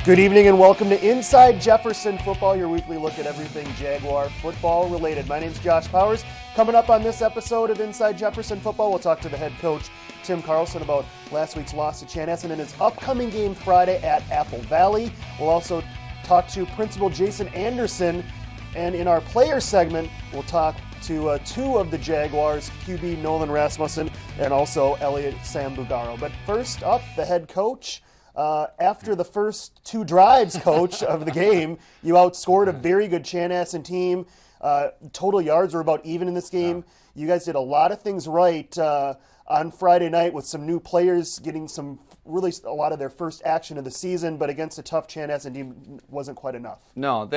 Good evening and welcome to Inside Jefferson Football, your weekly look at everything Jaguar football related. My name's Josh Powers. Coming up on this episode of Inside Jefferson Football, we'll talk to the head coach, Tim Carlson, about last week's loss to Chanhassen and his upcoming game Friday at Apple Valley. We'll also talk to Principal Jason Anderson, and in our player segment, we'll talk to two of the Jaguars, QB Nolan Rasmussen and also Elliot Sambugaro. But first up, the head coach. After the first two drives, coach, of the game, you outscored a very good Chanhassen team. Total yards were about even in this game. You guys did a lot of things right on Friday night with some new players getting a lot of their first action of the season, but against a tough Chanhassen team wasn't quite enough. No,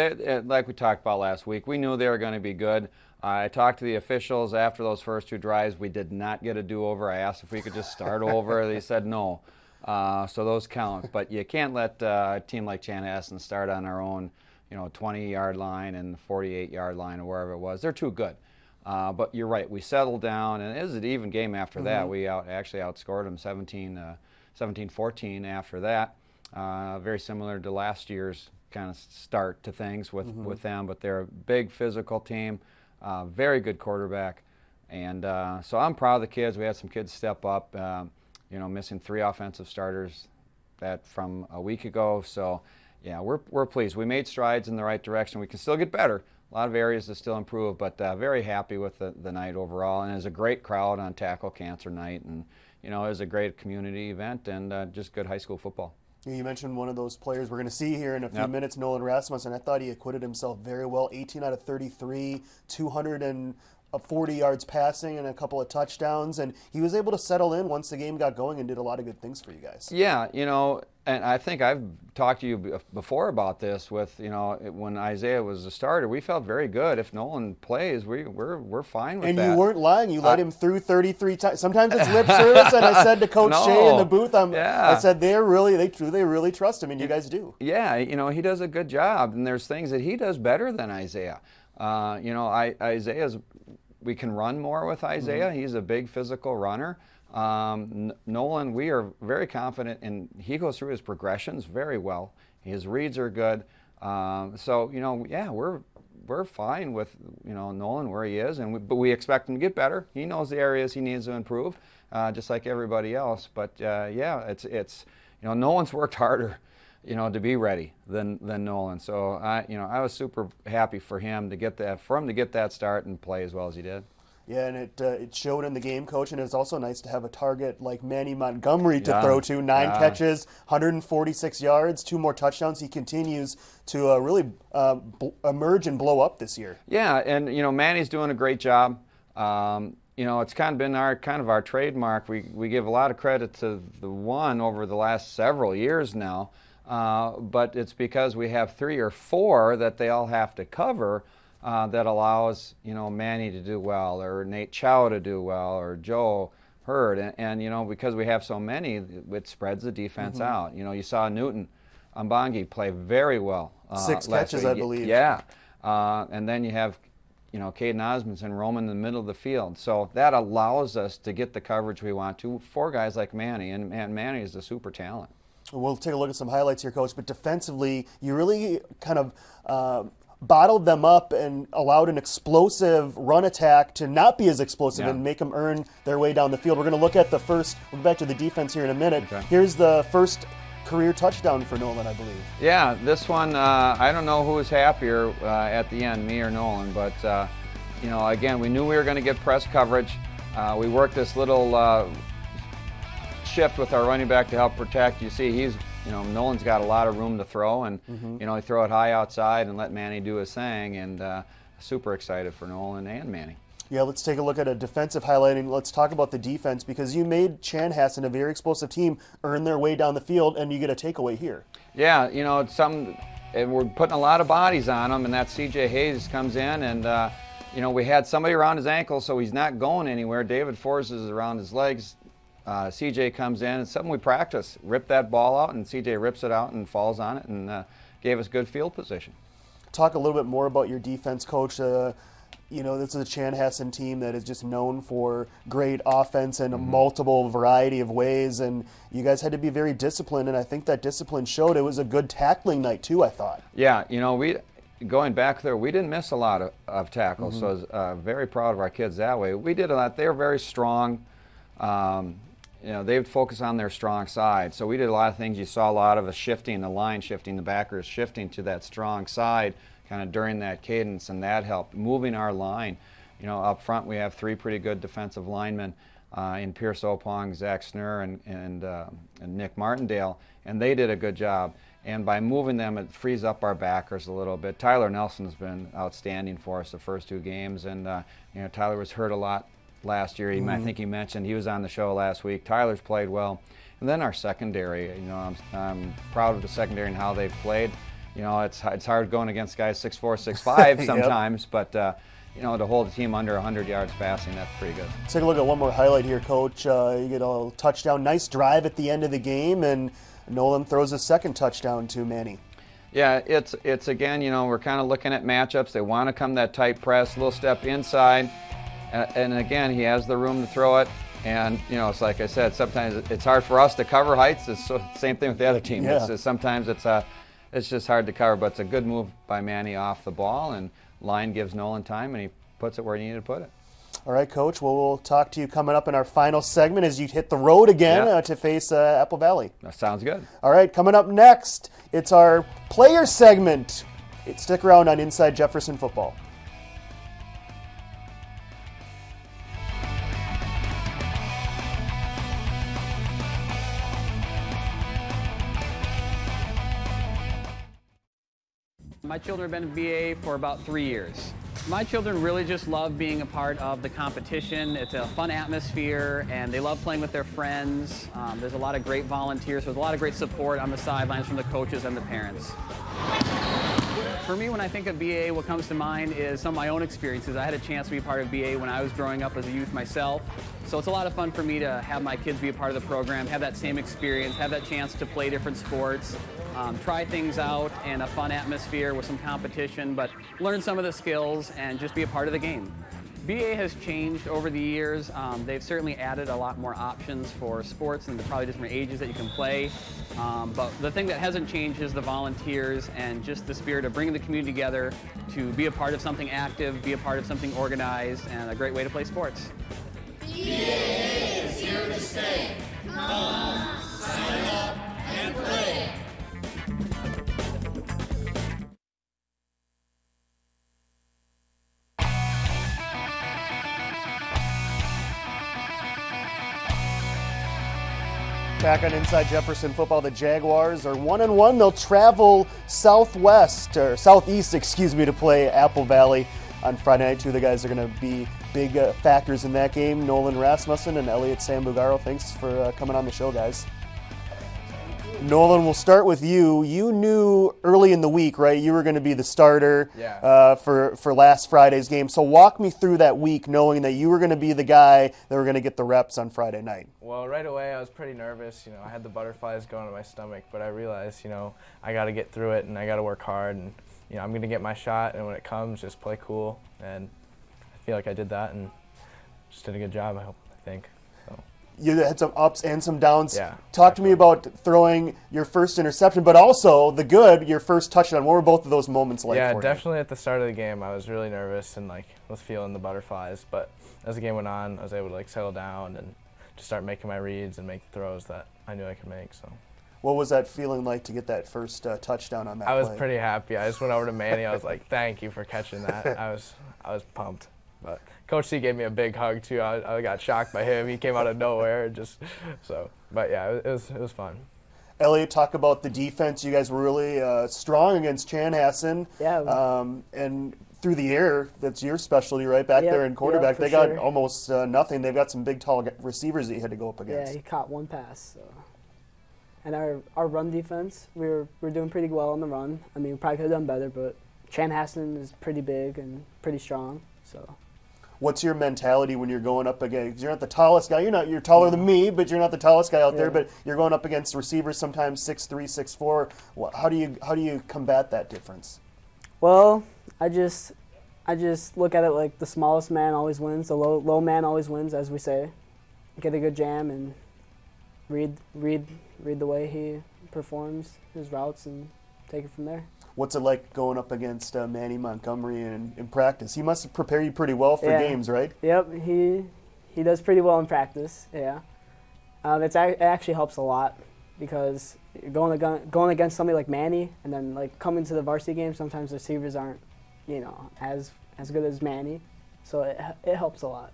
like we talked about last week, we knew they were going to be good. I talked to the officials after those first two drives. We did not get a do-over. I asked if we could just start over. They said no. So those count, but you can't let a team like Chanhassen start on our own, 20-yard line and 48-yard line or wherever it was. They're too good. But you're right. We settled down, and it was an even game after that. We actually outscored them 17-14 after that. Very similar to last year's kind of start to things with them, but they're a big physical team, very good quarterback, and so I'm proud of the kids. We had some kids step up. Missing 3 offensive starters from a week ago. So, yeah, we're pleased. We made strides in the right direction. We can still get better. A lot of areas to still improve, but very happy with the night overall. And it was a great crowd on Tackle Cancer Night. And, it was a great community event and just good high school football. You mentioned one of those players we're going to see here in a few minutes, Nolan Rasmussen. I thought he acquitted himself very well. 18 out of 33, 240 yards passing and a couple of touchdowns, and he was able to settle in once the game got going and did a lot of good things for you guys. Yeah, and I think I've talked to you before about this with, when Isaiah was a starter, we felt very good. If Nolan plays, we're fine with that. And you weren't lying. You let him through 33 times. Sometimes it's lip service, and I said to Coach Shea in the booth, I said they really trust him, and you guys do. Yeah, he does a good job, and there's things that he does better than Isaiah. Isaiah's we can run more with Isaiah. He's a big physical runner. Nolan, we are very confident, and he goes through his progressions very well. His reads are good. We're fine with Nolan where he is, but we expect him to get better. He knows the areas he needs to improve, just like everybody else. But it's Nolan's worked harder, to be ready than Nolan. So I was super happy for him to get that start and play as well as he did. Yeah, and it showed in the game, Coach, and it's also nice to have a target like Manny Montgomery to throw to. 9 catches, 146 yards, 2 more touchdowns. He continues to really emerge and blow up this year. Yeah, and Manny's doing a great job. It's kind of been our trademark. We give a lot of credit to the one over the last several years now. But it's because we have 3 or 4 that they all have to cover that allows, Manny to do well, or Nate Chow to do well, or Joe Hurd. And because we have so many, it spreads the defense out. You saw Newton Ambangi play very well. 6 catches, I believe. Yeah. And then you have, Caden Osmondson roaming in the middle of the field. So that allows us to get the coverage we want to for guys like Manny. And Manny is a super talent. We'll take a look at some highlights here, Coach, but defensively, you really kind of bottled them up and allowed an explosive run attack to not be as explosive and make them earn their way down the field. We're going to look at we'll get back to the defense here in a minute. Okay. Here's the first career touchdown for Nolan, I believe. Yeah, this one, I don't know who was happier at the end, me or Nolan, but, again, we knew we were going to get press coverage. We worked this little shift with our running back to help protect. You see, Nolan's got a lot of room to throw, and he throw it high outside and let Manny do his thing, and super excited for Nolan and Manny. Yeah, let's take a look at a defensive highlight, and let's talk about the defense, because you made Chanhassen, a very explosive team, earn their way down the field, and you get a takeaway here. Yeah, we're putting a lot of bodies on him, and that C.J. Hayes comes in, and we had somebody around his ankle, so he's not going anywhere. David Forrest is around his legs. CJ comes in. It's something we practice. Rip that ball out, and CJ rips it out and falls on it and gave us good field position. Talk a little bit more about your defense, Coach. you know, this is a Chanhassen team that is just known for great offense in a multiple variety of ways, and you guys had to be very disciplined, and I think that discipline showed. It was a good tackling night too, I thought. Yeah, you know, going back there, we didn't miss a lot of tackles, so I was very proud of our kids that way. We did a lot. They were very strong. You know, they would focus on their strong side, so we did a lot of things. You saw a lot of us shifting, the line shifting, the backers shifting to that strong side kind of during that cadence, and that helped moving our line. You know, up front we have 3 pretty good defensive linemen in Pierce Opong, Zach Snur, and Nick Martindale, and they did a good job. And by moving them, it frees up our backers a little bit. Tyler Nelson's been outstanding for us the first 2 games, and you know, Tyler was hurt a lot last year. I think he mentioned he was on the show last week. Tyler's played well, and then our secondary. You know, I'm proud of the secondary and how they've played. You know, it's hard going against guys 6'4", 6'5" sometimes, but you know, to hold a team under 100 yards passing, that's pretty good. Let's take a look at one more highlight here, Coach. You get a touchdown, nice drive at the end of the game, and Nolan throws a second touchdown to Manny. Yeah, it's again, you know, we're kind of looking at matchups. They want to come that tight press, little step inside, and again, he has the room to throw it. And you know, it's like I said, sometimes it's hard for us to cover heights. It's the same thing with the other team. Yeah. Sometimes it's just hard to cover, but it's a good move by Manny off the ball, and line gives Nolan time, and he puts it where he needed to put it. All right, Coach. Well, we'll talk to you coming up in our final segment as you hit the road again to face Apple Valley. That sounds good. All right, coming up next, it's our player segment. Stick around on Inside Jefferson Football. My children have been in BA for about 3 years. My children really just love being a part of the competition. It's a fun atmosphere, and they love playing with their friends. There's a lot of great volunteers. There's a lot of great support on the sidelines from the coaches and the parents. For me, when I think of BA, what comes to mind is some of my own experiences. I had a chance to be part of BA when I was growing up as a youth myself. So it's a lot of fun for me to have my kids be a part of the program, have that same experience, have that chance to play different sports, try things out in a fun atmosphere with some competition, but learn some of the skills and just be a part of the game. BA has changed over the years. They've certainly added a lot more options for sports and the probably different ages that you can play. But the thing that hasn't changed is the volunteers and just the spirit of bringing the community together to be a part of something active, be a part of something organized, and a great way to play sports. BA is here to stay. Come, sign up, and play. Back on Inside Jefferson Football, the Jaguars are 1-1. They'll travel southeast, to play Apple Valley on Friday night. Two of the guys are going to be big factors in that game. Nolan Rasmussen and Elliot Sambugaro. Thanks for coming on the show, guys. Nolan, we'll start with you. You knew early in the week, right, you were going to be the starter for last Friday's game. So walk me through that week knowing that you were going to be the guy that were going to get the reps on Friday night. Well, right away I was pretty nervous. You know, I had the butterflies going in my stomach, but I realized, you know, I got to get through it and I got to work hard, and you know, I'm going to get my shot, and when it comes, just play cool. And I feel like I did that and just did a good job, I think. You had some ups and some downs. Yeah. Talk to me about throwing your first interception, but also your first touchdown. What were both of those moments like for you? Yeah, definitely at the start of the game, I was really nervous and was feeling the butterflies. But as the game went on, I was able to settle down and just start making my reads and make the throws that I knew I could make. So. What was that feeling like to get that first touchdown on that play? I was pretty happy. I just went over to Manny. I was like, "Thank you for catching that." I was pumped. But Coach C gave me a big hug too. I got shocked by him. He came out of nowhere, But yeah, it was fun. Elliot, talk about the defense. You guys were really strong against Chanhassen. Yeah. And through the air, that's your specialty, right? Back there in quarterback, they got almost nothing. They've got some big, tall receivers that you had to go up against. Yeah, he caught one pass. So. And our run defense, we're doing pretty well on the run. I mean, we probably could have done better, but Chanhassen is pretty big and pretty strong. So. What's your mentality when you're going up against? You're not the tallest guy. You're taller than me, but you're not the tallest guy out there. But you're going up against receivers sometimes 6'3", 6'4". How do you combat that difference? Well, I just I just look at it like the smallest man always wins, the low man always wins, as we say. Get a good jam and read the way he performs his routes and take it from there. What's it like going up against Manny Montgomery in practice? He must prepare you pretty well for games, right? Yep, he does pretty well in practice. Yeah, it actually helps a lot because going against somebody like Manny and then like coming to the varsity game, sometimes the receivers aren't, as good as Manny, so it helps a lot.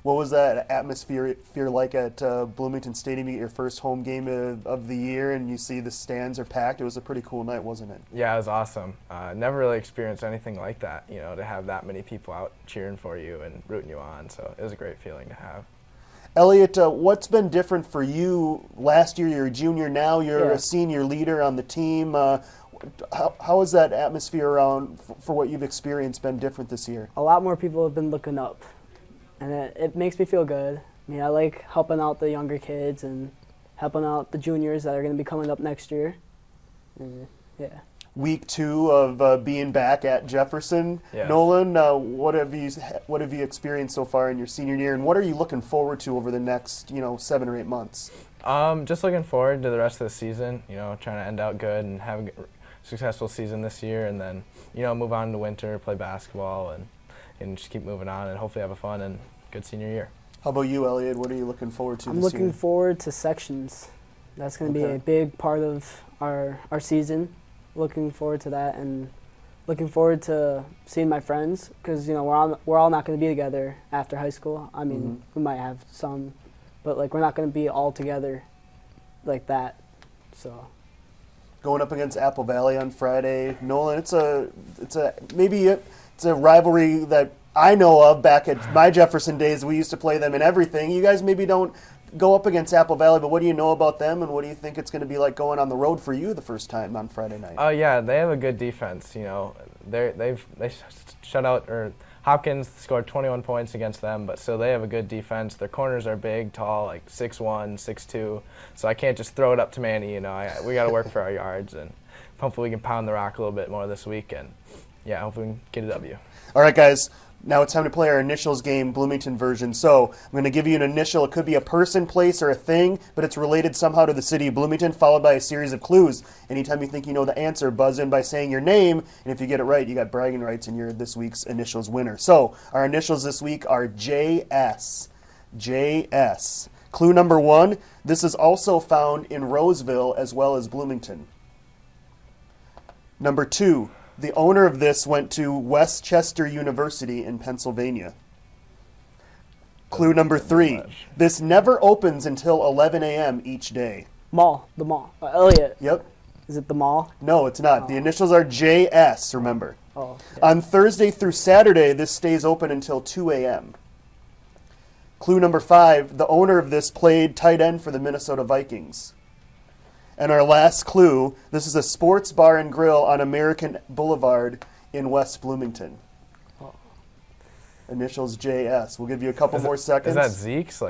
What was that atmosphere like at Bloomington Stadium? You get your first home game of the year, and you see the stands are packed. It was a pretty cool night, wasn't it? Yeah, it was awesome. Never really experienced anything like that, to have that many people out cheering for you and rooting you on. So it was a great feeling to have. Elliot, what's been different for you? Last year, you're a junior. Now you're a senior leader on the team. How has that atmosphere around for what you've experienced been different this year? A lot more people have been looking up. And it makes me feel good. I mean, I like helping out the younger kids and helping out the juniors that are going to be coming up next year. Yeah. Week 2 of being back at Jefferson. Yeah. Nolan, what have you experienced so far in your senior year, and what are you looking forward to over the next 7 or 8 months? Just looking forward to the rest of the season. Trying to end out good and have a successful season this year, and then move on to winter, play basketball, and just keep moving on and hopefully have a fun and good senior year. How about you, Elliot? What are you looking forward to this year? I'm looking forward to sections. That's going to be a big part of our season. Looking forward to that and looking forward to seeing my friends because, we're all not going to be together after high school. I mean, we might have some, but, we're not going to be all together like that. So going up against Apple Valley on Friday, Nolan, it's a rivalry that I know of back at my Jefferson days. We used to play them in everything. You guys maybe don't go up against Apple Valley, but what do you know about them, and what do you think it's going to be like going on the road for you the first time on Friday night? Oh yeah, they have a good defense. They shut out Hopkins scored 21 points against them, but still they have a good defense. Their corners are big, tall, 6'1", 6'2", so I can't just throw it up to Manny. We got to work for our yards, and hopefully we can pound the rock a little bit more this week, and hopefully we can get a W. All right, guys. Now it's time to play our initials game, Bloomington version. So I'm going to give you an initial. It could be a person, place, or a thing, but it's related somehow to the city of Bloomington, followed by a series of clues. Anytime you think you know the answer, buzz in by saying your name, and if you get it right, you got bragging rights, and you're this week's initials winner. So our initials this week are JS. JS. Clue number 1, this is also found in Roseville as well as Bloomington. Number 2, the owner of this went to Westchester University in Pennsylvania. Clue number 3. This never opens until 11 a.m. each day. The mall. Elliot. Yep. Is it the mall? No, it's not. The initials are JS, remember. Oh. Okay. On Thursday through Saturday, this stays open until 2 a.m. Clue number 5. The owner of this played tight end for the Minnesota Vikings. And our last clue, this is a sports bar and grill on American Boulevard in West Bloomington. Oh. Initials JS. We'll give you a couple more seconds. Is that Zeke's?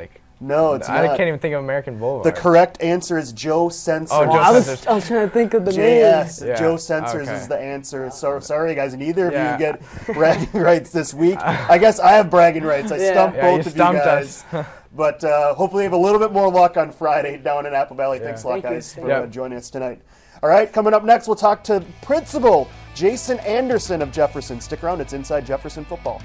No, it's not. I can't even think of American Boulevard. The correct answer is Joe Sensors. Oh, Joe I Sensors. was trying to think of the JS. name. Yeah. Joe Sensors Okay. is the answer. So sorry, guys. Neither of Yeah. you get bragging rights this week. I guess I have bragging rights. I stumped both of you guys. Us. But hopefully you have a little bit more luck on Friday down in Apple Valley. Thanks a lot, Thank you. guys, for joining us tonight. All right, coming up next, we'll talk to Principal Jason Anderson of Jefferson. Stick around. It's Inside Jefferson Football.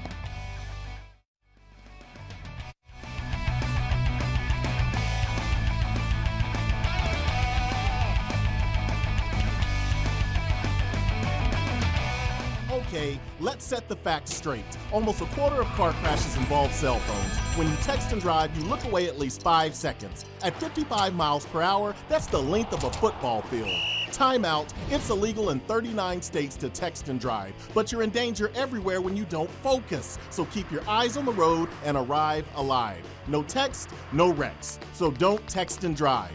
Okay, let's set the facts straight. Almost a quarter of car crashes involve cell phones. When you text and drive, you look away at least 5 seconds. At 55 miles per hour, that's the length of a football field. Time out. It's illegal in 39 states to text and drive, but you're in danger everywhere when you don't focus. So keep your eyes on the road and arrive alive. No text, no wrecks. So don't text and drive.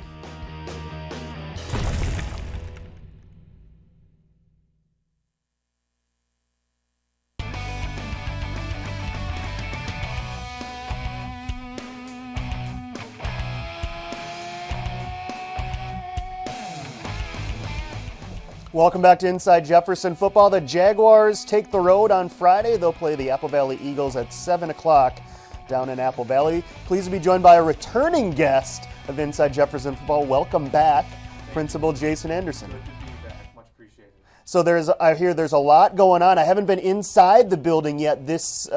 Welcome back to Inside Jefferson Football. The Jaguars take the road on Friday. They'll play the Apple Valley Eagles at 7 o'clock down in Apple Valley. Pleased to be joined by a returning guest of Inside Jefferson Football. Welcome back, Principal Jason Anderson. Good to be back. Much appreciated. So I hear there's a lot going on. I haven't been inside the building yet this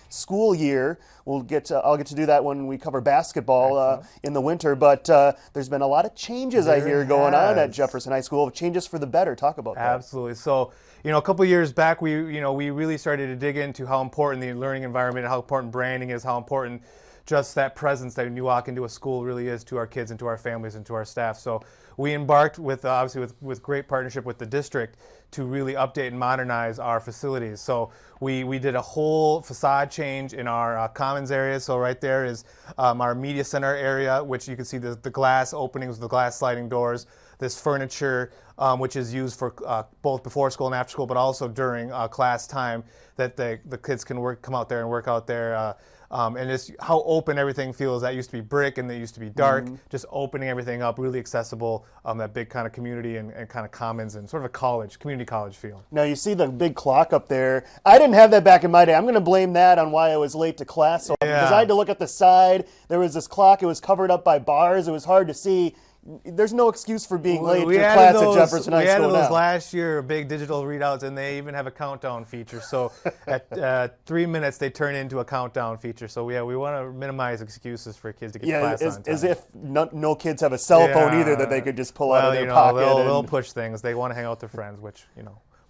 school year. I'll get to do that when we cover basketball in the winter. But there's been a lot of changes I hear going on at Jefferson High School. Changes for the better. Talk about that. Absolutely. So, a couple years back, we really started to dig into how important the learning environment, how important branding is, how important just that presence that when you walk into a school really is to our kids and to our families and to our staff. So we embarked with obviously with great partnership with the district to really update and modernize our facilities. So we did a whole facade change in our commons area. So right there is our media center area, which you can see the glass openings, the glass sliding doors, this furniture, which is used for both before school and after school, but also during class time, that the kids can come out there and work out there. And it's how open everything feels. That used to be brick and they used to be dark. Just opening everything up, really accessible, that big kind of community and kind of commons and sort of a community college feel. Now you see the big clock up there. I didn't have that back in my day. I'm going to blame that on why I was late to class. Because I had to look at the side. There was this clock. It was covered up by bars. It was hard to see. There's no excuse for being late to class at Jefferson High School now. We added those last year, big digital readouts, and they even have a countdown feature. So at 3 minutes, they turn into a countdown feature. So we want to minimize excuses for kids to get to class on time. As if no kids have a cell phone either that they could just pull out of their pocket. They'll push things. They want to hang out with their friends, which,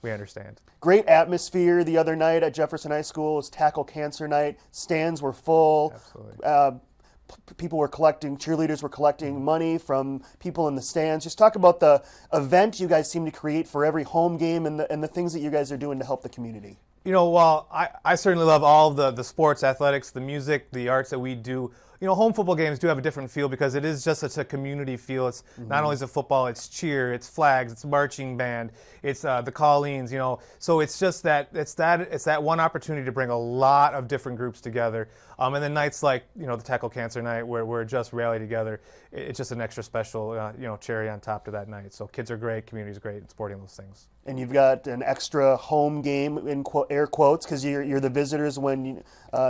we understand. Great atmosphere the other night at Jefferson High School. It was Tackle Cancer Night. Stands were full. Absolutely. People were cheerleaders were collecting money from people in the stands. Just talk about the event you guys seem to create for every home game and the things that you guys are doing to help the community. While I certainly love all the sports, athletics, the music, the arts that we do, home football games do have a different feel because it is just such a community feel. It's not only is it football, it's cheer, it's flags, it's marching band, it's the call-ins, So it's just it's that one opportunity to bring a lot of different groups together. And then nights like, the Tackle Cancer Night where we're just rally together, it's just an extra special, cherry on top to that night. So kids are great, community's great, and supporting those things. And you've got an extra home game in air quotes because you're the visitors when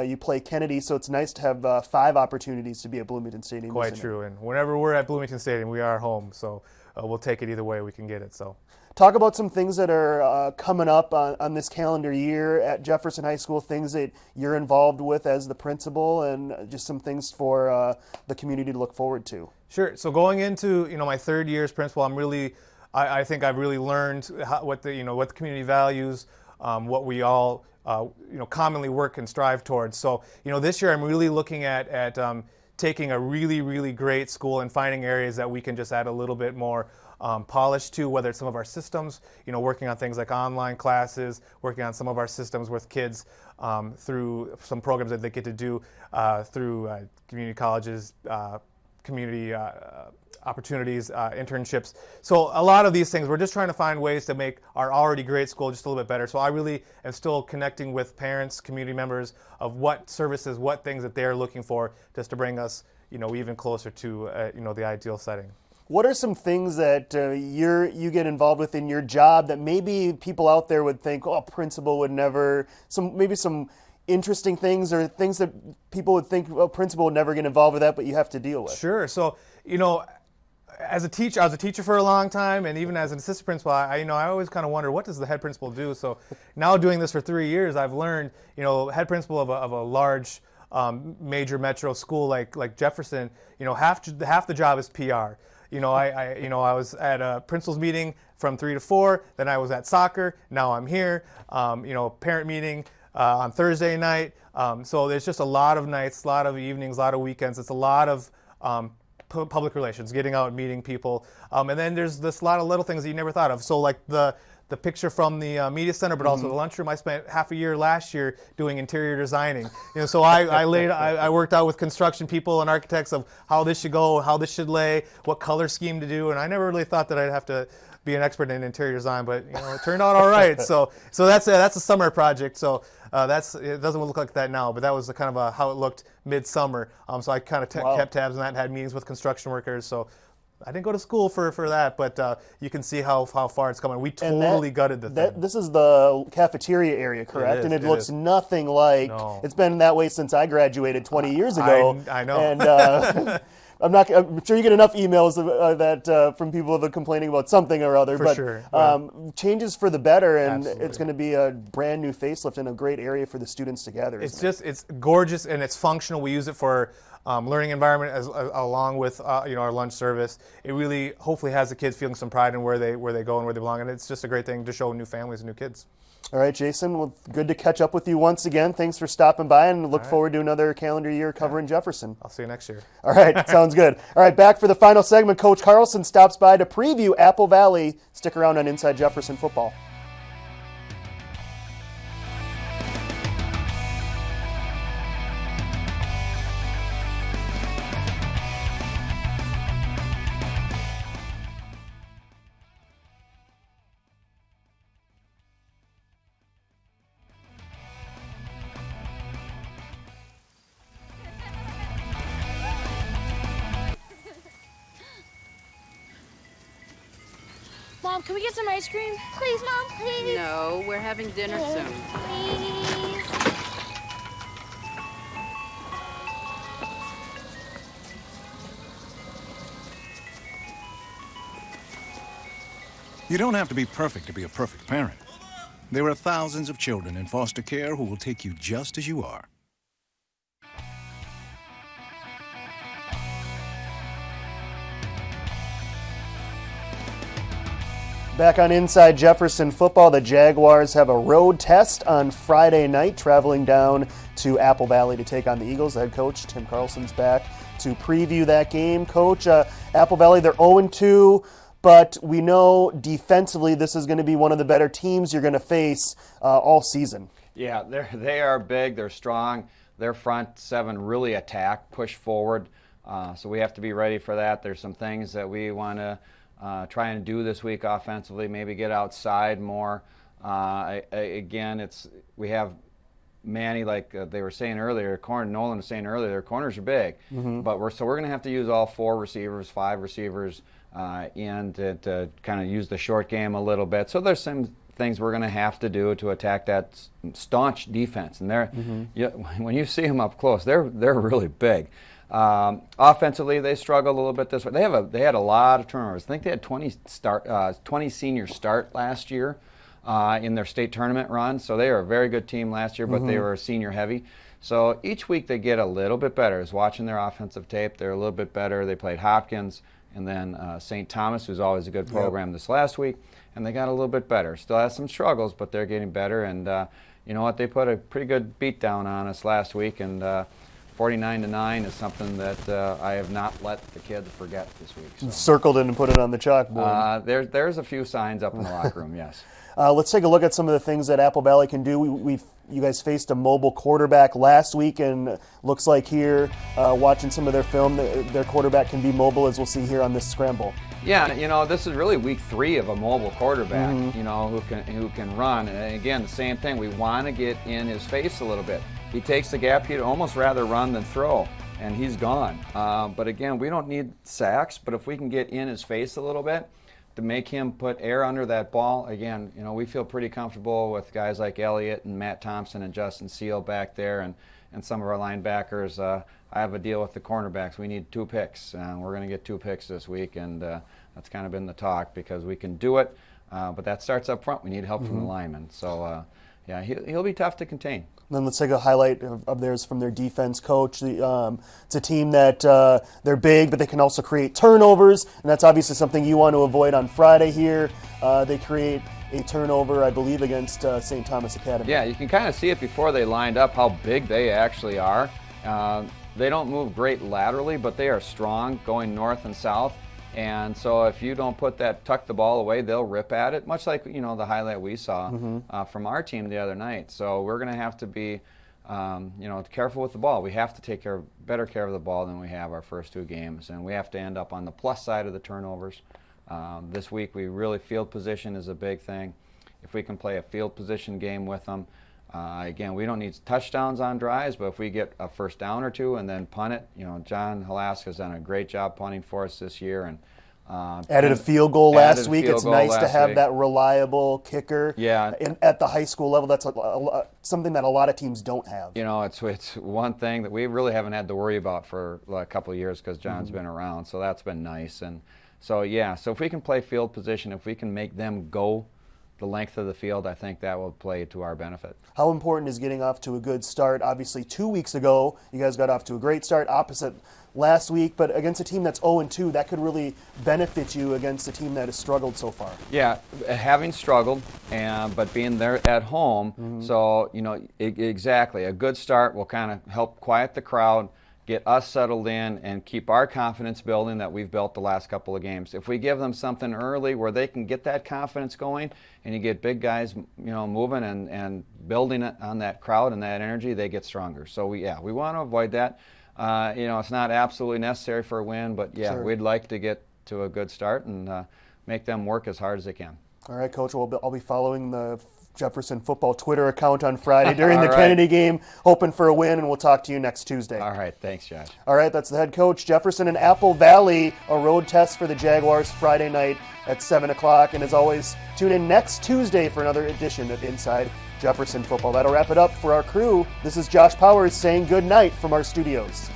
you play Kennedy. So it's nice to have 5 opportunities to be at Bloomington Stadium. Quite true. And whenever we're at Bloomington Stadium, we are home. So we'll take it either way we can get it. So. Talk about some things that are coming up on this calendar year at Jefferson High School, things that you're involved with as the principal, and just some things for the community to look forward to. Sure. So going into my 3rd year as principal, I think I've really learned what the community values, what we all commonly work and strive towards. So this year I'm really looking at taking a really, really great school and finding areas that we can just add a little bit more polish to, whether it's some of our systems, working on things like online classes, working on some of our systems with kids through some programs that they get to do through community colleges, community opportunities, internships. So a lot of these things, we're just trying to find ways to make our already great school just a little bit better. So I really am still connecting with parents, community members of what services, what things that they're looking for just to bring us, even closer to, the ideal setting. What are some things that you get involved with in your job that maybe people out there would think, principal would never, maybe some interesting things or things that people would think, principal would never get involved with that, but you have to deal with? Sure. So, as a teacher, I was a teacher for a long time, and even as an assistant principal, I always kind of wonder, what does the head principal do? So now doing this for 3 years, I've learned, head principal of a large major metro school like Jefferson, half the job is PR. I was at a principal's meeting from 3 to 4. Then I was at soccer. Now I'm here. Parent meeting on Thursday night. So there's just a lot of nights, a lot of evenings, a lot of weekends. It's a lot of public relations, getting out and meeting people. And then there's this lot of little things that you never thought of. So like the picture from the media center, but also the lunchroom. I spent half a year last year doing interior designing. So I worked out with construction people and architects of how this should go, how this should lay, what color scheme to do, and I never really thought that I'd have to be an expert in interior design, but it turned out all right. So that's a summer project. So it doesn't look like that now, but that was kind of how it looked midsummer. So I kind of kept tabs on that and had meetings with construction workers. So I didn't go to school for that, but you can see how far it's coming. We totally gutted the thing. This is the cafeteria area, correct? And it looks nothing like, it's been that way since I graduated 20 years ago. I know. And I'm sure you get enough emails from people that are complaining about something or other. For sure. Changes for the better, and Absolutely. it's going to be a brand new facelift and a great area for the students to gather. It's gorgeous and it's functional. We use it for learning environment along with our lunch service. It really hopefully has the kids feeling some pride in where they go and where they belong, and it's just a great thing to show new families and new kids. All right, Jason, well, good to catch up with you once again. Thanks for stopping by, and look forward to another calendar year covering Jefferson. I'll see you next year. All right, sounds good. All right, back for the final segment. Coach Carlson stops by to preview Apple Valley. Stick around on Inside Jefferson Football. Mom, can we get some ice cream? Please, Mom, please. No, we're having dinner soon. Please. You don't have to be perfect to be a perfect parent. There are thousands of children in foster care who will take you just as you are. Back on Inside Jefferson Football, the Jaguars have a road test on Friday night, traveling down to Apple Valley to take on the Eagles. Head coach Tim Carlson's back to preview that game. Coach, Apple Valley, they're 0-2, but we know defensively this is going to be one of the better teams you're going to face all season. Yeah, they are big, they're strong. Their front seven really attack, push forward, so we have to be ready for that. There's some things that we want to try and do this week offensively, maybe get outside more. Again, we have Manny, like they were saying earlier, Nolan was saying earlier, their corners are big. But we're going to have to use all 4 receivers, 5 receivers, and to kind of use the short game a little bit. So there's some things we're going to have to do to attack that staunch defense. And when you see them up close, they're really big. Offensively, they struggled a little bit this way. They had a lot of turnovers. I think they had 20 seniors start last year in their state tournament run. So they were a very good team last year, but they were senior heavy. So each week they get a little bit better. I was watching their offensive tape. They're a little bit better. They played Hopkins and then St. Thomas, who's always a good program, this last week, and they got a little bit better. Still has some struggles, but they're getting better. And you know what? They put a pretty good beat down on us last week, and 49-9 is something that I have not let the kids forget this week. So. Circled it and put it on the chalkboard. There's a few signs up in the locker room, yes. Let's take a look at some of the things that Apple Valley can do. You guys faced a mobile quarterback last week, and looks like here, watching some of their film, their quarterback can be mobile, as we'll see here on this scramble. Yeah, you know, this is really week 3 of a mobile quarterback, you know, who can run. And again, the same thing. We want to get in his face a little bit. He takes the gap. He'd almost rather run than throw, and he's gone. But again, we don't need sacks, but if we can get in his face a little bit to make him put air under that ball, again, you know, we feel pretty comfortable with guys like Elliott and Matt Thompson and Justin Seal back there, and some of our linebackers. I have a deal with the cornerbacks. We need 2 picks. We're going to get 2 picks this week, and that's kind of been the talk because we can do it, but that starts up front. We need help from the linemen. So, yeah, he'll be tough to contain. Then let's take a highlight of theirs from their defense coach. It's a team that they're big, but they can also create turnovers, and that's obviously something you want to avoid on Friday here. They create a turnover, I believe, against St. Thomas Academy. Yeah, you can kind of see it before they lined up how big they actually are. They don't move great laterally, but they are strong going north and south. And so if you don't tuck the ball away, they'll rip at it, much like, you know, the highlight we saw from our team the other night. So we're going to have to be, you know, careful with the ball. We have to take better care of the ball than we have our first 2 games, and we have to end up on the plus side of the turnovers. This week, field position is a big thing. If we can play a field position game with them, again, we don't need touchdowns on drives, but if we get a first down or 2 and then punt it, you know, John Halaska's done a great job punting for us this year, and Added a field goal last week. It's nice to have week. that reliable kicker. Yeah. At the high school level, that's something that a lot of teams don't have. You know, it's one thing that we really haven't had to worry about for a couple of years because John's been around, so that's been nice. And so, yeah, so if we can play field position, if we can make them go the length of the field, I think that will play to our benefit. How important is getting off to a good start? Obviously, 2 weeks ago, you guys got off to a great start, opposite last week, but against a team that's 0-2, that could really benefit you against a team that has struggled so far. Yeah, having struggled, but being there at home, so, you know, exactly, a good start will kind of help quiet the crowd, get us settled in, and keep our confidence building that we've built the last couple of games. If we give them something early where they can get that confidence going, and you get big guys, you know, moving and building it on that crowd and that energy, they get stronger. So we want to avoid that. You know, it's not absolutely necessary for a win, but yeah, Sure. we'd like to get to a good start and make them work as hard as they can. All right, Coach, I'll be following the Jefferson football Twitter account on Friday during the right. Kennedy game, hoping for a win, and we'll talk to you next Tuesday. All right, thanks, Josh. All right, that's the head coach. Jefferson and Apple Valley, a road test for the Jaguars Friday night at 7 o'clock. And as always, tune in next Tuesday for another edition of Inside Jefferson Football. That'll wrap it up for our crew. This is Josh Powers saying good night from our studios.